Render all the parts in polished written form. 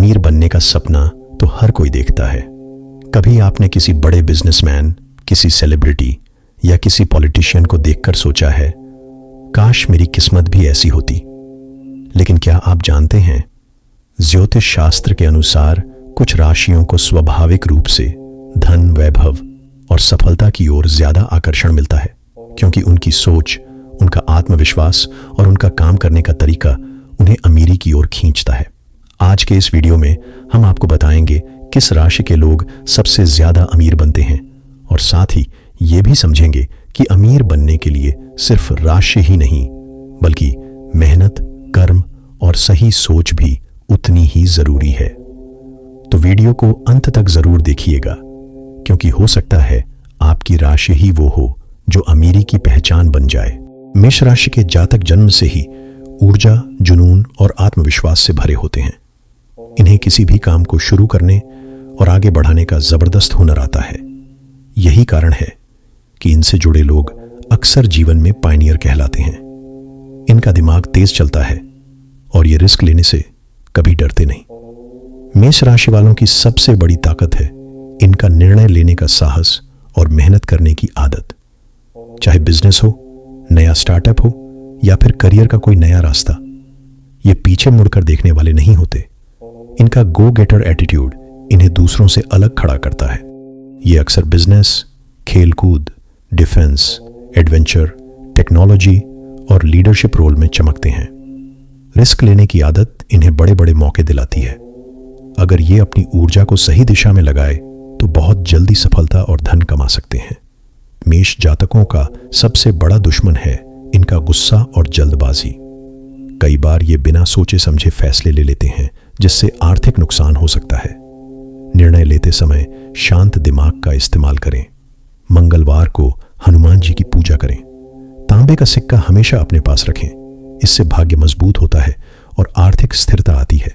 अमीर बनने का सपना तो हर कोई देखता है। कभी आपने किसी बड़े बिजनेसमैन, किसी सेलिब्रिटी या किसी पॉलिटिशियन को देखकर सोचा है, काश मेरी किस्मत भी ऐसी होती। लेकिन क्या आप जानते हैं, ज्योतिष शास्त्र के अनुसार कुछ राशियों को स्वाभाविक रूप से धन, वैभव और सफलता की ओर ज्यादा आकर्षण मिलता है, क्योंकि उनकी सोच, उनका आत्मविश्वास और उनका काम करने का तरीका उन्हें अमीरी की ओर खींचता है। आज के इस वीडियो में हम आपको बताएंगे किस राशि के लोग सबसे ज्यादा अमीर बनते हैं, और साथ ही ये भी समझेंगे कि अमीर बनने के लिए सिर्फ राशि ही नहीं, बल्कि मेहनत, कर्म और सही सोच भी उतनी ही जरूरी है। तो वीडियो को अंत तक जरूर देखिएगा, क्योंकि हो सकता है आपकी राशि ही वो हो जो अमीरी की पहचान बन जाए। मेष राशि के जातक जन्म से ही ऊर्जा, जुनून और आत्मविश्वास से भरे होते हैं। इन्हें किसी भी काम को शुरू करने और आगे बढ़ाने का जबरदस्त हुनर आता है। यही कारण है कि इनसे जुड़े लोग अक्सर जीवन में पायनियर कहलाते हैं। इनका दिमाग तेज चलता है और ये रिस्क लेने से कभी डरते नहीं। मेष राशि वालों की सबसे बड़ी ताकत है इनका निर्णय लेने का साहस और मेहनत करने की आदत। चाहे बिजनेस हो, नया स्टार्टअप हो या फिर करियर का कोई नया रास्ता, ये पीछे मुड़कर देखने वाले नहीं होते। इनका गो गेटर एटीट्यूड इन्हें दूसरों से अलग खड़ा करता है। ये अक्सर बिजनेस, खेलकूद, डिफेंस, एडवेंचर, टेक्नोलॉजी और लीडरशिप रोल में चमकते हैं। रिस्क लेने की आदत इन्हें बड़े बड़े मौके दिलाती है। अगर ये अपनी ऊर्जा को सही दिशा में लगाए तो बहुत जल्दी सफलता और धन कमा सकते हैं। मेष जातकों का सबसे बड़ा दुश्मन है इनका गुस्सा और जल्दबाजी। कई बार ये बिना सोचे समझे फैसले ले लेते हैं, जिससे आर्थिक नुकसान हो सकता है। निर्णय लेते समय शांत दिमाग का इस्तेमाल करें। मंगलवार को हनुमान जी की पूजा करें। तांबे का सिक्का हमेशा अपने पास रखें, इससे भाग्य मजबूत होता है और आर्थिक स्थिरता आती है।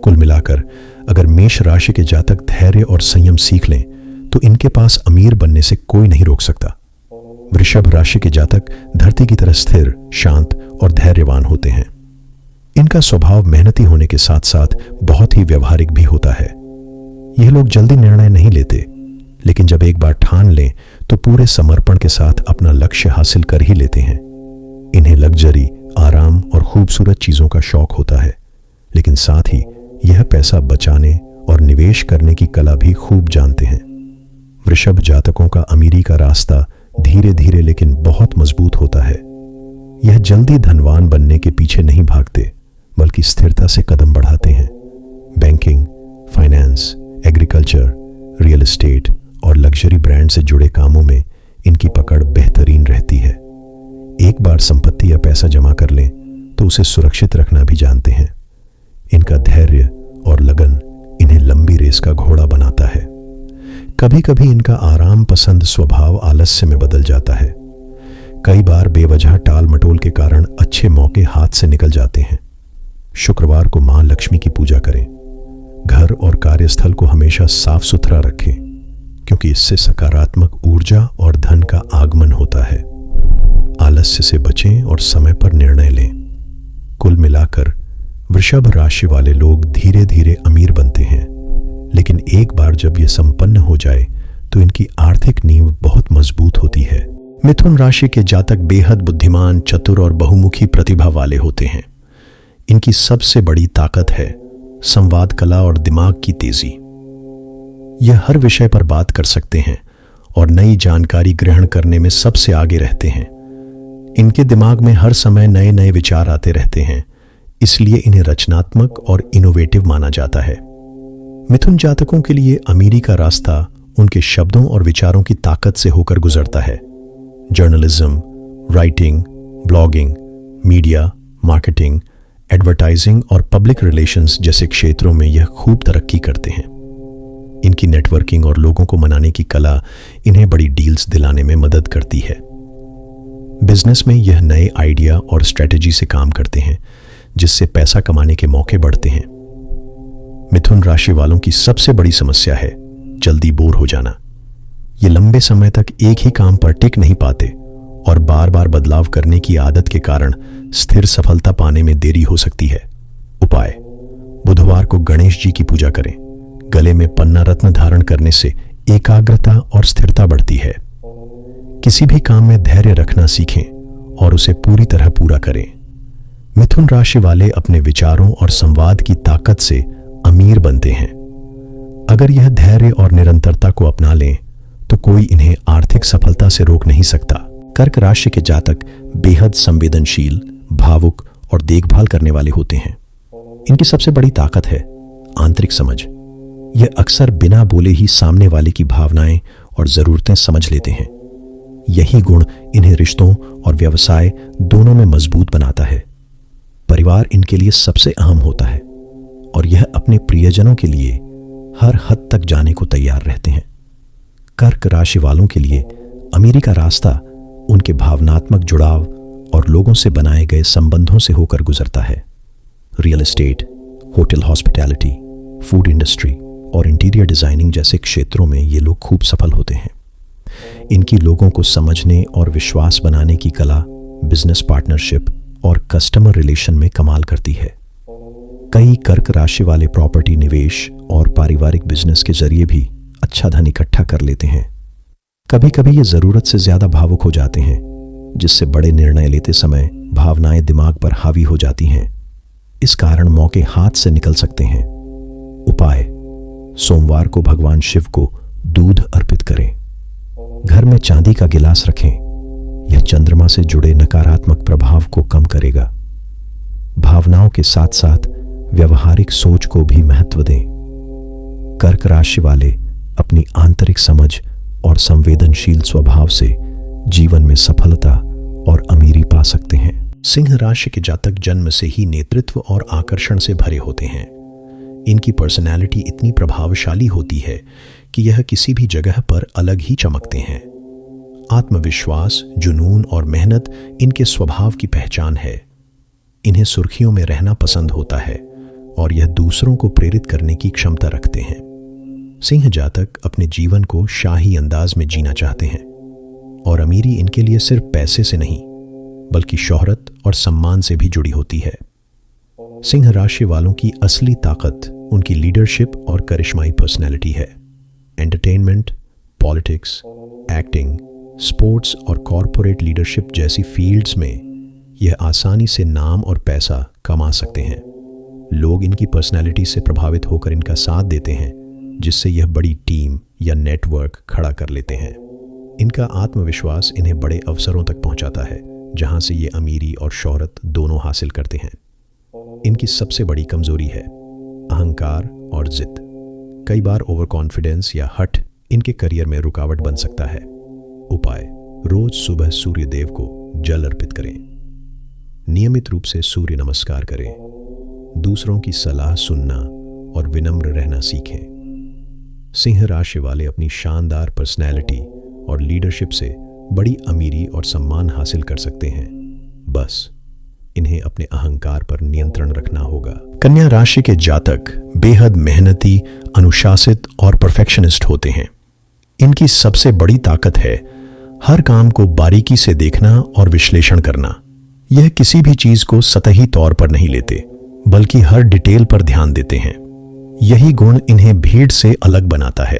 कुल मिलाकर अगर मेष राशि के जातक धैर्य और संयम सीख लें तो इनके पास अमीर बनने से कोई नहीं रोक सकता। वृषभ राशि के जातक धरती की तरह स्थिर, शांत और धैर्यवान होते हैं। इनका स्वभाव मेहनती होने के साथ साथ बहुत ही व्यवहारिक भी होता है। यह लोग जल्दी निर्णय नहीं लेते, लेकिन जब एक बार ठान लें तो पूरे समर्पण के साथ अपना लक्ष्य हासिल कर ही लेते हैं। इन्हें लग्जरी, आराम और खूबसूरत चीजों का शौक होता है, लेकिन साथ ही यह पैसा बचाने और निवेश करने की कला भी खूब जानते हैं। वृषभ जातकों का अमीरी का रास्ता धीरे धीरे लेकिन बहुत मजबूत होता है। यह जल्दी धनवान बनने के पीछे नहीं भागते, बल्कि स्थिरता से कदम बढ़ाते हैं। Banking, finance, agriculture, real estate और लग्जरी ब्रांड से जुड़े कामों में इनकी पकड़ बेहतरीन रहती है। एक बार संपत्ति या पैसा जमा कर लें तो उसे सुरक्षित रखना भी जानते हैं। इनका धैर्य और लगन इन्हें लंबी रेस का घोड़ा बनाता है। कभी कभी इनका आराम पसंद स्वभाव आलस्य में बदल जाता है। कई बार बेवजह टाल मटोल के कारण अच्छे मौके हाथ से निकल जाते हैं। शुक्रवार को मां लक्ष्मी की पूजा करें। घर और कार्यस्थल को हमेशा साफ सुथरा रखें, क्योंकि इससे सकारात्मक ऊर्जा और धन का आगमन होता है। आलस्य से बचें और समय पर निर्णय लें। कुल मिलाकर वृषभ राशि वाले लोग धीरे धीरे अमीर बनते हैं, लेकिन एक बार जब ये संपन्न हो जाए तो इनकी आर्थिक नींव बहुत मजबूत होती है। मिथुन राशि के जातक बेहद बुद्धिमान, चतुर और बहुमुखी प्रतिभा वाले होते हैं। इनकी सबसे बड़ी ताकत है संवाद कला और दिमाग की तेजी। यह हर विषय पर बात कर सकते हैं और नई जानकारी ग्रहण करने में सबसे आगे रहते हैं। इनके दिमाग में हर समय नए नए विचार आते रहते हैं, इसलिए इन्हें रचनात्मक और इनोवेटिव माना जाता है। मिथुन जातकों के लिए अमीरी का रास्ता उनके शब्दों और विचारों की ताकत से होकर गुजरता है। Journalism, writing, blogging, media, marketing, advertising और पब्लिक रिलेशंस जैसे क्षेत्रों में यह खूब तरक्की करते हैं। इनकी नेटवर्किंग और लोगों को मनाने की कला इन्हें बड़ी डील्स दिलाने में मदद करती है। बिजनेस में यह नए आइडिया और स्ट्रेटेजी से काम करते हैं, जिससे पैसा कमाने के मौके बढ़ते हैं। मिथुन राशि वालों की सबसे बड़ी समस्या है जल्दी बोर हो जाना। ये लंबे समय तक एक ही काम पर टिक नहीं पाते और बार बार बदलाव करने की आदत के कारण स्थिर सफलता पाने में देरी हो सकती है। उपाय: बुधवार को गणेश जी की पूजा करें। गले में पन्ना रत्न धारण करने से एकाग्रता और स्थिरता बढ़ती है। किसी भी काम में धैर्य रखना सीखें और उसे पूरी तरह पूरा करें। मिथुन राशि वाले अपने विचारों और संवाद की ताकत से अमीर बनते हैं। अगर यह धैर्य और निरंतरता को अपना लें तो कोई इन्हें आर्थिक सफलता से रोक नहीं सकता। कर्क राशि के जातक बेहद संवेदनशील, भावुक और देखभाल करने वाले होते हैं। इनकी सबसे बड़ी ताकत है आंतरिक समझ। यह अक्सर बिना बोले ही सामने वाले की भावनाएं और जरूरतें समझ लेते हैं। यही गुण इन्हें रिश्तों और व्यवसाय दोनों में मजबूत बनाता है। परिवार इनके लिए सबसे अहम होता है और यह अपने प्रियजनों के लिए हर हद तक जाने को तैयार रहते हैं। कर्क राशि वालों के लिए अमीरी का रास्ता उनके भावनात्मक जुड़ाव और लोगों से बनाए गए संबंधों से होकर गुजरता है। Real estate, hotel hospitality, food industry और इंटीरियर डिजाइनिंग जैसे क्षेत्रों में ये लोग खूब सफल होते हैं। इनकी लोगों को समझने और विश्वास बनाने की कला बिजनेस पार्टनरशिप और कस्टमर रिलेशन में कमाल करती है। कई कर्क राशि वाले प्रॉपर्टी निवेश और पारिवारिक बिजनेस के जरिए भी अच्छा धन इकट्ठा कर लेते हैं। कभी कभी ये जरूरत से ज्यादा भावुक हो जाते हैं, जिससे बड़े निर्णय लेते समय भावनाएं दिमाग पर हावी हो जाती हैं। इस कारण मौके हाथ से निकल सकते हैं। उपाय: सोमवार को भगवान शिव को दूध अर्पित करें। घर में चांदी का गिलास रखें। यह चंद्रमा से जुड़े नकारात्मक प्रभाव को कम करेगा। भावनाओं के साथ साथ व्यवहारिक सोच को भी महत्व दें। कर्क राशि वाले अपनी आंतरिक समझ और संवेदनशील स्वभाव से जीवन में सफलता और अमीरी पा सकते हैं। सिंह राशि के जातक जन्म से ही नेतृत्व और आकर्षण से भरे होते हैं। इनकी पर्सनैलिटी इतनी प्रभावशाली होती है कि यह किसी भी जगह पर अलग ही चमकते हैं। आत्मविश्वास, जुनून और मेहनत इनके स्वभाव की पहचान है। इन्हें सुर्खियों में रहना पसंद होता है और यह दूसरों को प्रेरित करने की क्षमता रखते हैं। सिंह जातक अपने जीवन को शाही अंदाज में जीना चाहते हैं और अमीरी इनके लिए सिर्फ पैसे से नहीं बल्कि शोहरत और सम्मान से भी जुड़ी होती है। सिंह राशि वालों की असली ताकत उनकी लीडरशिप और करिश्माई पर्सनैलिटी है। एंटरटेनमेंट, पॉलिटिक्स, एक्टिंग, स्पोर्ट्स और कॉरपोरेट लीडरशिप जैसी फील्ड्स में यह आसानी से नाम और पैसा कमा सकते हैं। लोग इनकी पर्सनैलिटी से प्रभावित होकर इनका साथ देते हैं, जिससे यह बड़ी टीम या नेटवर्क खड़ा कर लेते हैं। इनका आत्मविश्वास इन्हें बड़े अवसरों तक पहुंचाता है, जहां से ये अमीरी और शोहरत दोनों हासिल करते हैं। इनकी सबसे बड़ी कमजोरी है अहंकार और जिद। कई बार ओवर कॉन्फिडेंस या हठ इनके करियर में रुकावट बन सकता है। उपाय: रोज सुबह सूर्य देव को जल अर्पित करें। नियमित रूप से सूर्य नमस्कार करें। दूसरों की सलाह सुनना और विनम्र रहना सीखें। सिंह राशि वाले अपनी शानदार पर्सनैलिटी और लीडरशिप से बड़ी अमीरी और सम्मान हासिल कर सकते हैं। बस इन्हें अपने अहंकार पर नियंत्रण रखना होगा। कन्या राशि के जातक बेहद मेहनती, अनुशासित और परफेक्शनिस्ट होते हैं। इनकी सबसे बड़ी ताकत है हर काम को बारीकी से देखना और विश्लेषण करना। यह किसी भी चीज को सतही तौर पर नहीं लेते, बल्कि हर डिटेल पर ध्यान देते हैं। यही गुण इन्हें भीड़ से अलग बनाता है।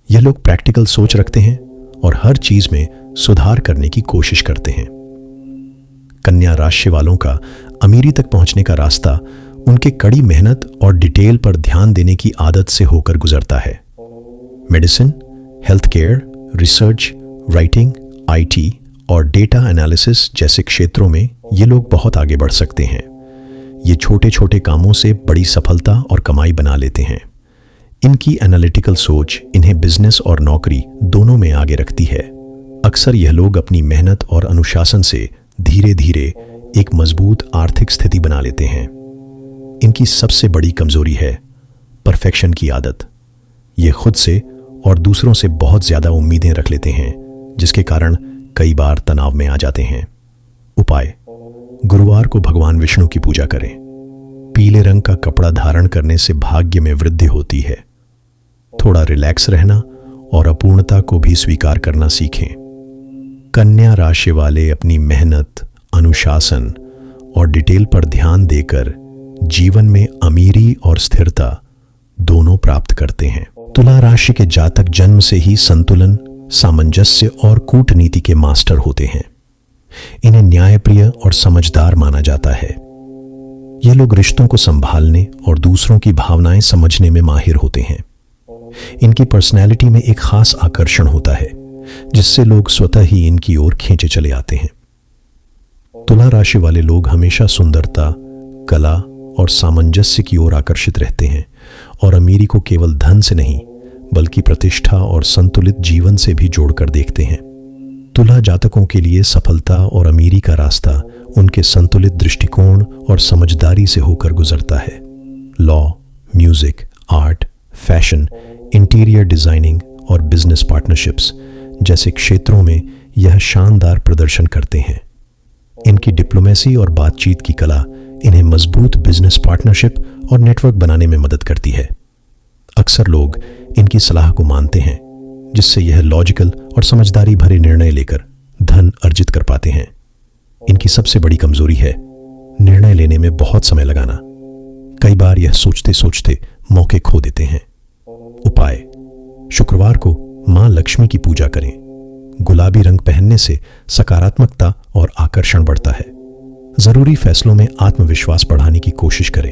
यह लोग प्रैक्टिकल सोच रखते हैं और हर चीज में सुधार करने की कोशिश करते हैं। कन्या राशि वालों का अमीरी तक पहुंचने का रास्ता उनके कड़ी मेहनत और डिटेल पर ध्यान देने की आदत से होकर गुजरता है। Medicine, health care, research, writing, IT और डेटा एनालिसिस जैसे क्षेत्रों में ये लोग बहुत आगे बढ़ सकते हैं। ये छोटे छोटे कामों से बड़ी सफलता और कमाई बना लेते हैं। इनकी एनालिटिकल सोच इन्हें बिजनेस और नौकरी दोनों में आगे रखती है। अक्सर यह लोग अपनी मेहनत और अनुशासन से धीरे धीरे एक मजबूत आर्थिक स्थिति बना लेते हैं। इनकी सबसे बड़ी कमजोरी है परफेक्शन की आदत। ये खुद से और दूसरों से बहुत ज्यादा उम्मीदें रख लेते हैं, जिसके कारण कई बार तनाव में आ जाते हैं। उपाय: गुरुवार को भगवान विष्णु की पूजा करें। पीले रंग का कपड़ा धारण करने से भाग्य में वृद्धि होती है। थोड़ा रिलैक्स रहना और अपूर्णता को भी स्वीकार करना सीखें। कन्या राशि वाले अपनी मेहनत, अनुशासन और डिटेल पर ध्यान देकर जीवन में अमीरी और स्थिरता दोनों प्राप्त करते हैं। तुला राशि के जातक जन्म से ही संतुलन, सामंजस्य और कूटनीति के मास्टर होते हैं। इन्हें न्यायप्रिय और समझदार माना जाता है। ये लोग रिश्तों को संभालने और दूसरों की भावनाएं समझने में माहिर होते हैं। इनकी पर्सनैलिटी में एक खास आकर्षण होता है जिससे लोग स्वतः ही इनकी ओर खींचे चले आते हैं। तुला राशि वाले लोग हमेशा सुंदरता, कला और सामंजस्य की ओर आकर्षित रहते हैं और अमीरी को केवल धन से नहीं बल्कि प्रतिष्ठा और संतुलित जीवन से भी जोड़कर देखते हैं। तुला जातकों के लिए सफलता और अमीरी का रास्ता उनके संतुलित दृष्टिकोण और समझदारी से होकर गुजरता है। Law, music, art, fashion, interior designing और बिजनेस पार्टनरशिप्स जैसे क्षेत्रों में यह शानदार प्रदर्शन करते हैं। इनकी डिप्लोमेसी और बातचीत की कला इन्हें मजबूत बिजनेस पार्टनरशिप और नेटवर्क बनाने में मदद करती है। अक्सर लोग इनकी सलाह को मानते हैं जिससे यह लॉजिकल और समझदारी भरे निर्णय लेकर धन अर्जित कर पाते हैं। इनकी सबसे बड़ी कमजोरी है निर्णय लेने में बहुत समय लगाना। कई बार यह सोचते सोचते मौके खो देते हैं। उपाय: शुक्रवार को मां लक्ष्मी की पूजा करें। गुलाबी रंग पहनने से सकारात्मकता और आकर्षण बढ़ता है। जरूरी फैसलों में आत्मविश्वास बढ़ाने की कोशिश करें।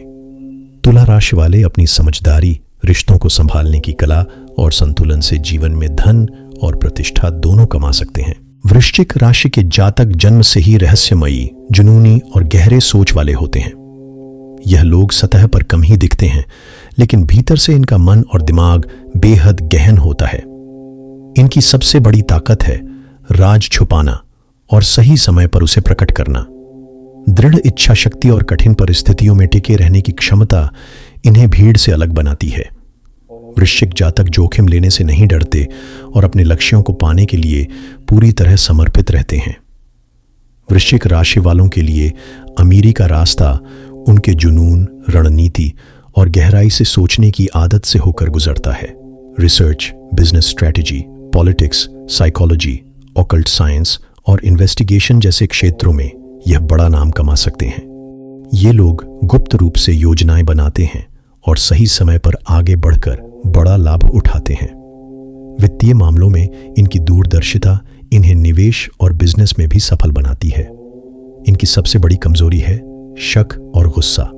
तुला राशि वाले अपनी समझदारी, रिश्तों को संभालने की कला और संतुलन से जीवन में धन और प्रतिष्ठा दोनों कमा सकते हैं। वृश्चिक राशि के जातक जन्म से ही रहस्यमयी, जुनूनी और गहरे सोच वाले होते हैं। यह लोग सतह पर कम ही दिखते हैं लेकिन भीतर से इनका मन और दिमाग बेहद गहन होता है। इनकी सबसे बड़ी ताकत है राज छुपाना और सही समय पर उसे प्रकट करना। दृढ़ इच्छा शक्ति और कठिन परिस्थितियों में टिके रहने की क्षमता इन्हें भीड़ से अलग बनाती है। वृश्चिक जातक जोखिम लेने से नहीं डरते और अपने लक्ष्यों को पाने के लिए पूरी तरह समर्पित रहते हैं। वृश्चिक राशि वालों के लिए अमीरी का रास्ता उनके जुनून, रणनीति और गहराई से सोचने की आदत से होकर गुजरता है। Research, business strategy, politics, psychology, occult science और इन्वेस्टिगेशन जैसे क्षेत्रों में यह बड़ा नाम कमा सकते हैं। ये लोग गुप्त रूप से योजनाएं बनाते हैं और सही समय पर आगे बढ़कर बड़ा लाभ उठाते हैं। वित्तीय मामलों में इनकी दूरदर्शिता इन्हें निवेश और बिजनेस में भी सफल बनाती है। इनकी सबसे बड़ी कमजोरी है शक और गुस्सा।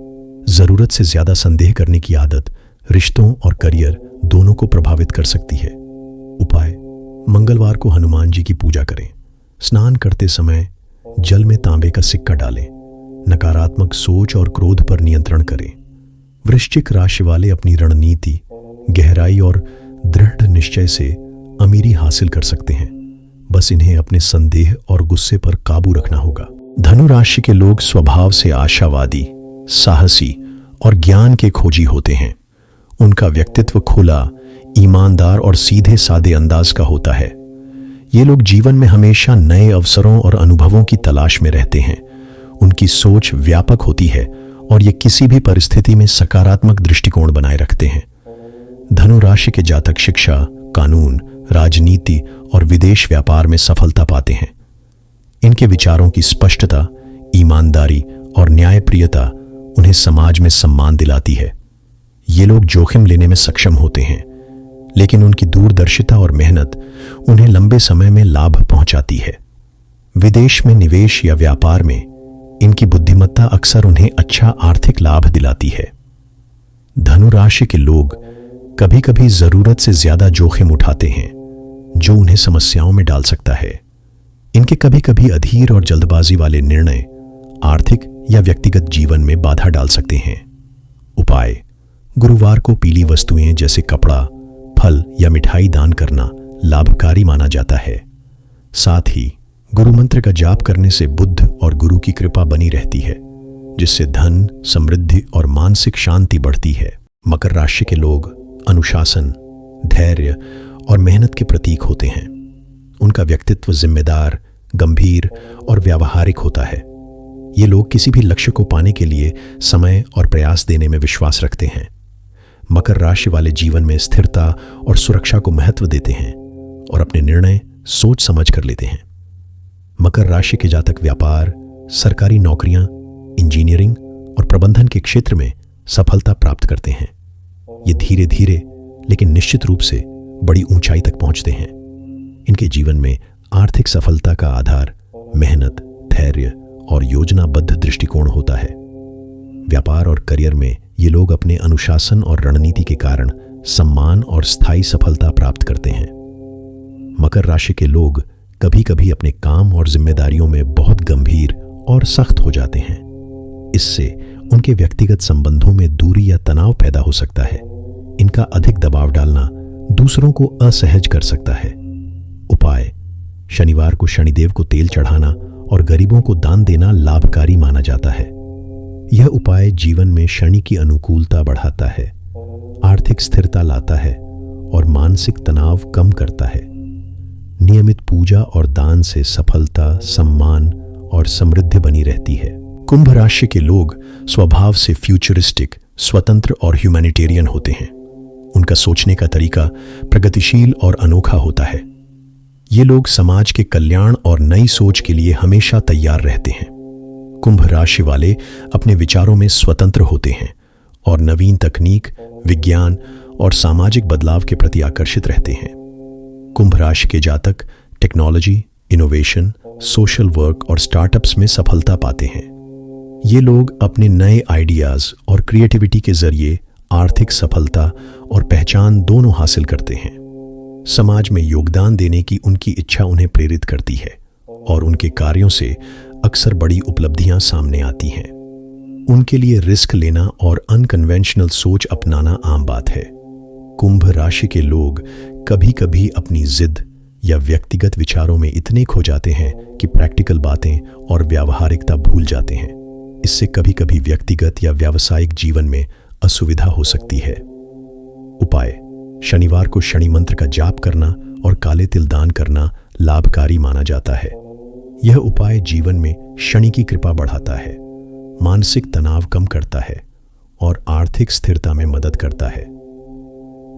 जरूरत से ज्यादा संदेह करने की आदत रिश्तों और करियर दोनों को प्रभावित कर सकती है। उपाय: मंगलवार को हनुमान जी की पूजा करें। स्नान करते समय जल में तांबे का सिक्का डालें। नकारात्मक सोच और क्रोध पर नियंत्रण करें। वृश्चिक राशि वाले अपनी रणनीति, गहराई और दृढ़ निश्चय से अमीरी हासिल कर सकते हैं। बस इन्हें अपने संदेह और गुस्से पर काबू रखना होगा। धनु राशि के लोग स्वभाव से आशावादी, साहसी और ज्ञान के खोजी होते हैं। उनका व्यक्तित्व खुला, ईमानदार और सीधे सादे अंदाज का होता है। ये लोग जीवन में हमेशा नए अवसरों और अनुभवों की तलाश में रहते हैं। उनकी सोच व्यापक होती है और ये किसी भी परिस्थिति में सकारात्मक दृष्टिकोण बनाए रखते हैं। धनु राशि के जातक शिक्षा, कानून, राजनीति और विदेश व्यापार में सफलता पाते हैं। इनके विचारों की स्पष्टता, ईमानदारी और न्यायप्रियता उन्हें समाज में सम्मान दिलाती है। ये लोग जोखिम लेने में सक्षम होते हैं लेकिन उनकी दूरदर्शिता और मेहनत उन्हें लंबे समय में लाभ पहुंचाती है। विदेश में निवेश या व्यापार में इनकी बुद्धिमत्ता अक्सर उन्हें अच्छा आर्थिक लाभ दिलाती है। धनु राशि के लोग कभी कभी जरूरत से ज्यादा जोखिम उठाते हैं जो उन्हें समस्याओं में डाल सकता है। इनके कभी कभी अधीर और जल्दबाजी वाले निर्णय आर्थिक या व्यक्तिगत जीवन में बाधा डाल सकते हैं। उपाय: गुरुवार को पीली वस्तुएं जैसे कपड़ा, फल या मिठाई दान करना लाभकारी माना जाता है। साथ ही गुरु मंत्र का जाप करने से बुद्ध और गुरु की कृपा बनी रहती है जिससे धन, समृद्धि और मानसिक शांति बढ़ती है। मकर राशि के लोग अनुशासन, धैर्य और मेहनत के प्रतीक होते हैं। उनका व्यक्तित्व जिम्मेदार, गंभीर और व्यावहारिक होता है। ये लोग किसी भी लक्ष्य को पाने के लिए समय और प्रयास देने में विश्वास रखते हैं। मकर राशि वाले जीवन में स्थिरता और सुरक्षा को महत्व देते हैं और अपने निर्णय सोच समझ कर लेते हैं। मकर राशि के जातक व्यापार, सरकारी नौकरियां, इंजीनियरिंग और प्रबंधन के क्षेत्र में सफलता प्राप्त करते हैं। ये धीरे धीरे लेकिन निश्चित रूप से बड़ी ऊंचाई तक पहुंचते हैं। इनके जीवन में आर्थिक सफलता का आधार मेहनत, धैर्य और योजनाबद्ध दृष्टिकोण होता है। व्यापार और करियर में ये लोग अपने अनुशासन और रणनीति के कारण सम्मान और स्थायी सफलता प्राप्त करते हैं। मकर राशि के लोग कभी कभी अपने काम और जिम्मेदारियों में बहुत गंभीर और सख्त हो जाते हैं। इससे उनके व्यक्तिगत संबंधों में दूरी या तनाव पैदा हो सकता है। इनका अधिक दबाव डालना दूसरों को असहज कर सकता है। उपाय: शनिवार को शनिदेव को तेल चढ़ाना और गरीबों को दान देना लाभकारी माना जाता है। यह उपाय जीवन में शनि की अनुकूलता बढ़ाता है, आर्थिक स्थिरता लाता है और मानसिक तनाव कम करता है। नियमित पूजा और दान से सफलता, सम्मान और समृद्धि बनी रहती है। कुंभ राशि के लोग स्वभाव से फ्यूचरिस्टिक, स्वतंत्र और ह्यूमैनिटेरियन होते हैं। उनका सोचने का तरीका प्रगतिशील और अनोखा होता है। ये लोग समाज के कल्याण और नई सोच के लिए हमेशा तैयार रहते हैं। कुंभ राशि वाले अपने विचारों में स्वतंत्र होते हैं और नवीन तकनीक, विज्ञान और सामाजिक बदलाव के प्रति आकर्षित रहते हैं। कुंभ राशि के जातक टेक्नोलॉजी, इनोवेशन, सोशल वर्क और स्टार्टअप्स में सफलता पाते हैं। ये लोग अपने नए आइडियाज और क्रिएटिविटी के जरिए आर्थिक सफलता और पहचान दोनों हासिल करते हैं। समाज में योगदान देने की उनकी इच्छा उन्हें प्रेरित करती है और उनके कार्यों से अक्सर बड़ी उपलब्धियां सामने आती हैं। उनके लिए रिस्क लेना और अनकन्वेंशनल सोच अपनाना आम बात है। कुंभ राशि के लोग कभी कभी अपनी जिद या व्यक्तिगत विचारों में इतने खो जाते हैं कि प्रैक्टिकल बातें और व्यावहारिकता भूल जाते हैं। इससे कभी कभी व्यक्तिगत या व्यावसायिक जीवन में असुविधा हो सकती है। उपाय: शनिवार को शनि मंत्र का जाप करना और काले तिल दान करना लाभकारी माना जाता है। यह उपाय जीवन में शनि की कृपा बढ़ाता है, मानसिक तनाव कम करता है और आर्थिक स्थिरता में मदद करता है।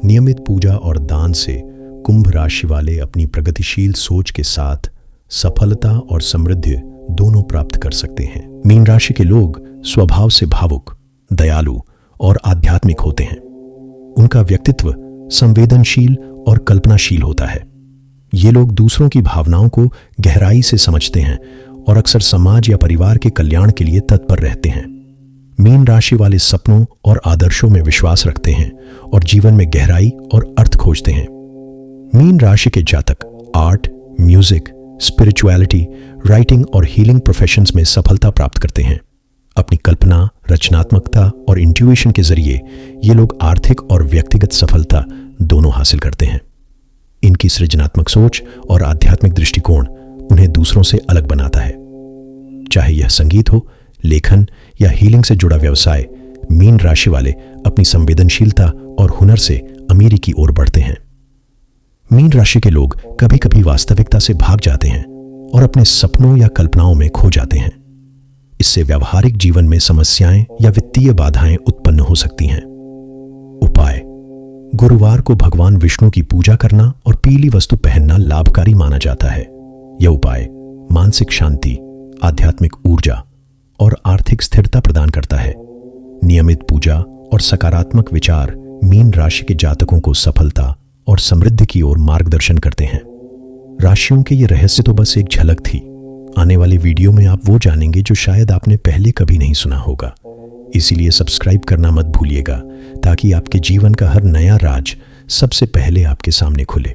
नियमित पूजा और दान से कुंभ राशि वाले अपनी प्रगतिशील सोच के साथ सफलता और समृद्धि दोनों प्राप्त कर सकते हैं। मीन राशि के लोग स्वभाव से भावुक, दयालु और आध्यात्मिक होते हैं। उनका व्यक्तित्व संवेदनशील और कल्पनाशील होता है। ये लोग दूसरों की भावनाओं को गहराई से समझते हैं और अक्सर समाज या परिवार के कल्याण के लिए तत्पर रहते हैं। मीन राशि वाले सपनों और आदर्शों में विश्वास रखते हैं और जीवन में गहराई और अर्थ खोजते हैं। मीन राशि के जातक आर्ट, म्यूजिक, स्पिरिचुअलिटी, राइटिंग और हीलिंग प्रोफेशंस में सफलता प्राप्त करते हैं। अपनी कल्पना, रचनात्मकता और इंट्यूशन के जरिए ये लोग आर्थिक और व्यक्तिगत सफलता दोनों हासिल करते हैं। इनकी सृजनात्मक सोच और आध्यात्मिक दृष्टिकोण उन्हें दूसरों से अलग बनाता है। चाहे यह संगीत हो, लेखन या हीलिंग से जुड़ा व्यवसाय, मीन राशि वाले अपनी संवेदनशीलता और हुनर से अमीरी की ओर बढ़ते हैं। मीन राशि के लोग कभी कभी वास्तविकता से भाग जाते हैं और अपने सपनों या कल्पनाओं में खो जाते हैं। इससे व्यावहारिक जीवन में समस्याएं या वित्तीय बाधाएं उत्पन्न हो सकती हैं। उपाय: गुरुवार को भगवान विष्णु की पूजा करना और पीली वस्तु पहनना लाभकारी माना जाता है। यह उपाय मानसिक शांति, आध्यात्मिक ऊर्जा और आर्थिक स्थिरता प्रदान करता है। नियमित पूजा और सकारात्मक विचार मीन राशि के जातकों को सफलता और समृद्धि की ओर मार्गदर्शन करते हैं। राशियों के ये रहस्य तो बस एक झलक थी। आने वाले वीडियो में आप वो जानेंगे जो शायद आपने पहले कभी नहीं सुना होगा। इसीलिए सब्सक्राइब करना मत भूलिएगा ताकि आपके जीवन का हर नया राज सबसे पहले आपके सामने खुले।